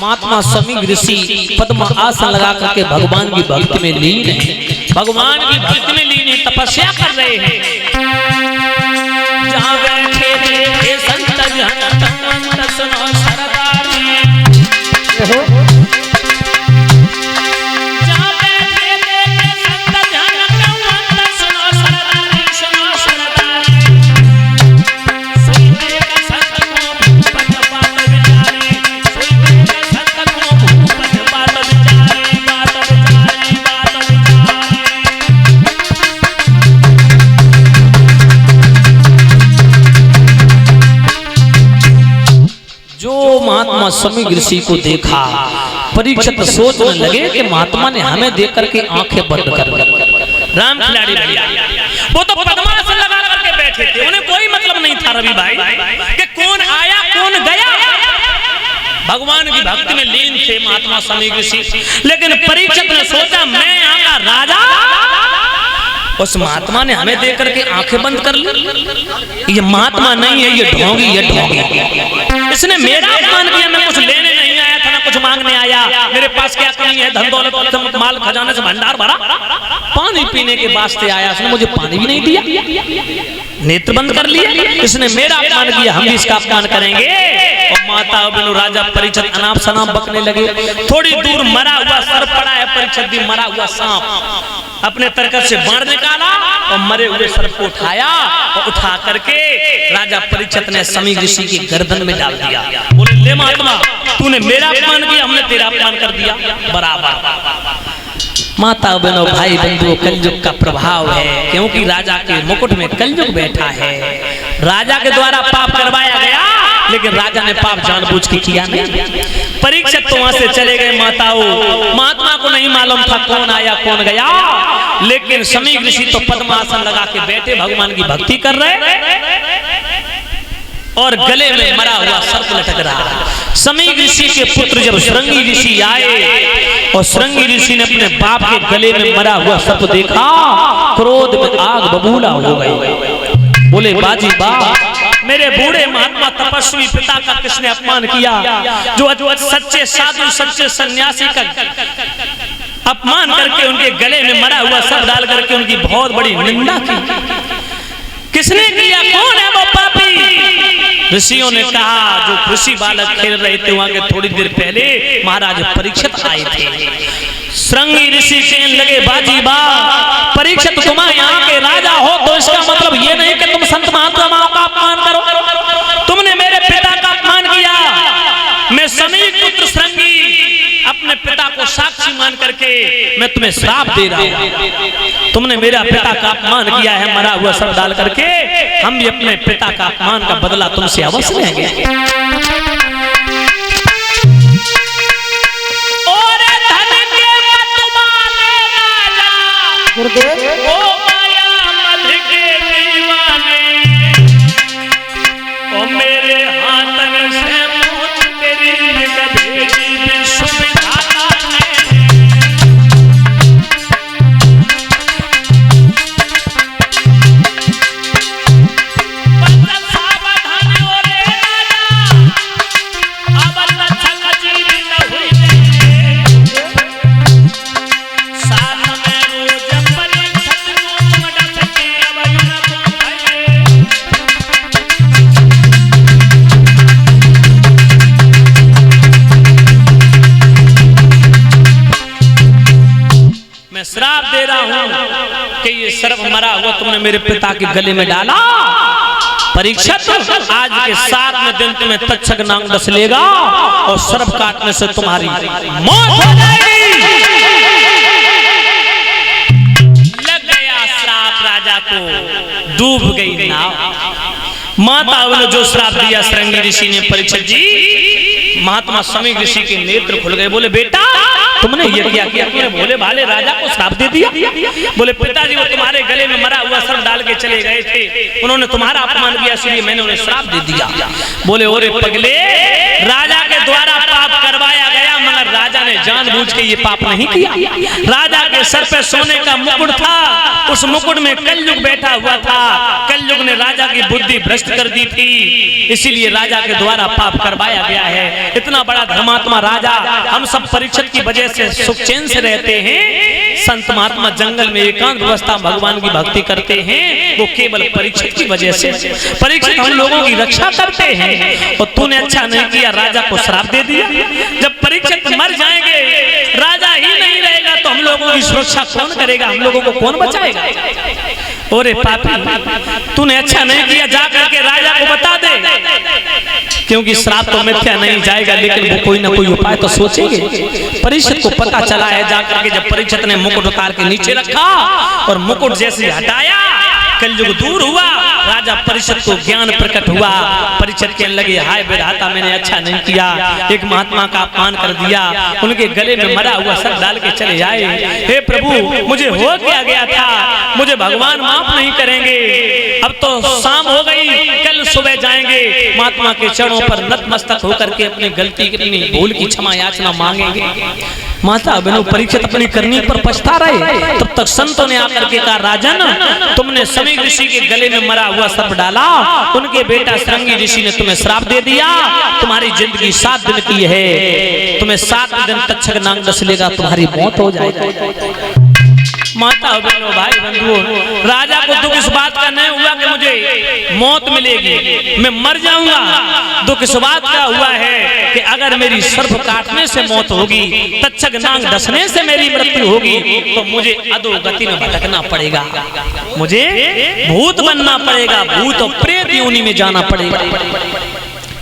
महात्मा समीक ऋषि पद्म आसन लगा करके भगवान की भक्ति में लीन है, भगवान की भक्ति में लीन है, तपस्या कर रहे हैं। जहाँ बैठे थे संत जन तन सुनो सरदारी, जहाँ बैठे थे संत जन तन सुनो सरदारी, सुनो सरदारी। सुनते का संत को भूपत बात विचारे, सुनते का संत को भूपत बात विचारे, बात विचारे, बात विचारे। जो महात्मा समीक ऋषि को देखा, परीक्षित सोचने लगे कि महात्मा ने हमें देख करके आंखें बंद कर दी। राम खिलाड़ी भैया वो तो पद्मासन लगा करके बैठे थे, उन्हें कोई मतलब नहीं था रवि भाई कि कौन आया कौन गया, भगवान की भक्ति में लीन थे महात्मा समीक ऋषि। लेकिन परीक्षित ने सोचा मैं यहाँ का राजा, उस महात्मा ने हमें देख करके आंखें बंद कर ली, ये महात्मा नहीं है, ये ढोंगी, ये ढोंगी। इसने मेरा अपमान किया, मैं कुछ लेने नहीं आया था ना कुछ मांगने आया, मेरे पास क्या कमी है, धन दौलत माल खजाने से भंडार भरा, पानी पीने के वास्ते आया, उसने मुझे पानी भी नहीं दिया, नेत्र बंद कर लिया। इसने मेरा अपमान किया, हम भी इसका अपमान करेंगे। और माता बिनु राजा परीक्षित अनाप शनाप बकने लगे। थोड़ी दूर मरा हुआ सर पड़ा है, परीक्षित भी मरा हुआ सांप अपने तरकत से बाण निकाला और मरे हुए सर्प को उठाया और उठा करके राजा परीक्षित ने समीक ऋषि की गर्दन में डाल दिया। बोले ले महात्मा, तूने मेरा अपमान किया, हमने तेरा अपमान कर दिया बराबर। माता बहनों भाई बंधुओं, कलयुग का प्रभाव है, क्योंकि राजा के मुकुट में कलयुग बैठा है। राजा के द्वारा पाप करवाया गया, लेकिन राजा ने पाप जानबूझ के किया नहीं। परीक्षित तो वहां से चले गए माताओं, महात्मा को नहीं मालूम था कौन आया कौन गया, लेकिन समीक ऋषि तो पद्मासन लगा के बैठे भगवान की भक्ति कर रहे और गले में मरा हुआ सर्प लटक रहा। समीक ऋषि के पुत्र जब श्रृंगी ऋषि आए और श्रृंगी ऋषि ने अपने बाप के गले में मरा हुआ सर्प देखा, क्रोध में आग बबूला हो गई। बोले बाजी बा, मेरे बूढ़े महात्मा तपस्वी पिता का किसने अपमान किया, जो सच्चे साधु सच्चे सन्यासी का अपमान करके उनके गले में मरा हुआ सर्प डाल करके उनकी बहुत बड़ी निंदा की, किसने किया, कौन है वो पापी। ऋषियों ने कहा जो ऋषि बालक खेल रहे थे वहां के थोड़ी देर पहले महाराज परीक्षित आए थे। श्रृंगी ऋषि कहने लगे बाजी बा, परीक्षित तुम यहाँ के राजा हो तो इसका मतलब ये नहीं कि तुम संत महात्माओं का अपमान करो, तुमने मेरे पिता का अपमान किया। मैं समीक पुत्र श्रृंगी अपने पिता को साक्षी मान करके मैं तुम्हें श्राप दे रहा हूं, तुमने मेरा पिता का अपमान किया है मरा हुआ सर डाल करके, हम भी अपने पिता का अपमान का बदला तुमसे अवश्य लेंगे। और धन के मतवाले राजा, ओ माया मद के दीवाने, ओ मेरे हाथन से पूछ तेरी भेजी विश्व श्राप दे रहा हूं कि ये सर्प मरा हुआ तुमने मेरे पिता के गले में डाला। परीक्षित आज के 7वें दिन तुम्हें तक्षक नाग डस लेगा और सर्प काटने से तुम्हारी मौत हो जाएगी। लग गया श्राप राजा को, डूब गई नाव। माता ने जो श्राप दिया श्रृंगी ऋषि ने परीक्षित जी, महात्मा समीक ऋषि के नेत्र खुल गए। बोले बेटा तुमने ये क्या किया, तुमने भोले भाले राजा को श्राप दे दिया। बोले पिताजी वो तुम्हारे गले में मरा हुआ सर्प डाल के चले गए थे, उन्होंने तुम्हारा अपमान किया इसलिए मैंने उन्हें श्राप दे दिया। बोले ओरे पगले, राजा के द्वारा पाप करवाया गया मगर राजा ने जानबूझ के ये पाप नहीं किया। राजा के सर पे सोने का मुकुट था, उस मुकुट में कलयुग बैठा हुआ था। कलयुग ने राजा की बुद्धि भ्रष्ट कर दी थी, इसीलिए राजा के द्वारा पाप करवाया गया है। इतना बड़ा धर्मात्मा राजा, हम सब परीक्षित की वजह से सुख चैन से रहते हैं। संत महात्मा जंगल में एकांत अवस्था भगवान की भक्ति करते हैं, वो केवल परीक्षित की वजह से। परीक्षित हम लोगों की रक्षा करते हैं और तूने अच्छा नहीं किया, राजा को श्राप दे दिया। जब परीक्षित मर जाएंगे, राजा ही नहीं रहेगा, तो हम लोगों की सुरक्षा कौन करेगा, हम लोगों को कौन बचाएगा? ओरे पापी, तूने अच्छा नहीं किया, जा करके राजा को बता दे, क्योंकि श्राप तो मिथ्या नहीं जाएगा, लेकिन वो कोई ना कोई उपाय तो सोचेंगे। परीक्षित को पता चला है, जाकर के जब परीक्षित ने मुकुट उतार के नीचे रखा और मुकुट जैसे हटाया, कलयुग दूर हुआ, राजा परीक्षित को ज्ञान प्रकट हुआ। परीक्षित कहने लगे, हाय विधाता, मैंने अच्छा नहीं किया, एक महात्मा का अपमान कर दिया, उनके गले में मरा हुआ सब डाल के चले जाए। हे प्रभु, मुझे हो क्या गया था, मुझे भगवान माफ नहीं करेंगे। अब तो शाम हो गई, कल सुबह जाएंगे, महात्मा के चरणों पर नतमस्तक होकर के अपनी गलती, अपनी भूल की क्षमा याचना मांगेंगे। माता बहनों, परीक्षित अपनी करनी पर पछता रहे, तब तक संतों ने आकर के कहा, राजन, तुमने समी ऋषि के गले में मरा हुआ सर्प डाला, उनके बेटा श्रृंगी ऋषि ने तुम्हें श्राप दे दिया, तुम्हारी जिंदगी 7 दिन की है, तुम्हें 7 दिन तक्षक नाग डस लेगा, तुम्हारी मौत हो जाएगी। माता बहनों, भाई बंधुओं, राजा को दुख इस बात का नहीं हुआ कि मुझे मौत मिलेगी, मैं मर जाऊंगा। दुख इस बात का हुआ है कि अगर मेरी सर्प काटने से मौत होगी, तक्षक नाग डसने से मेरी मृत्यु होगी, तो मुझे अधोगति में भटकना पड़ेगा, मुझे भूत बनना पड़ेगा, भूत और प्रेत योनि में जाना पड़ेगा।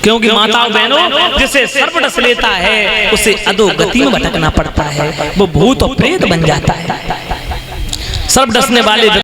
क्योंकि माताओं बहनों, जिसे सर्प डस लेता है उसे अधोगति में भटकना पड़ता है, वो भूत और प्रेत बन जाता है। सर्प डसने वाले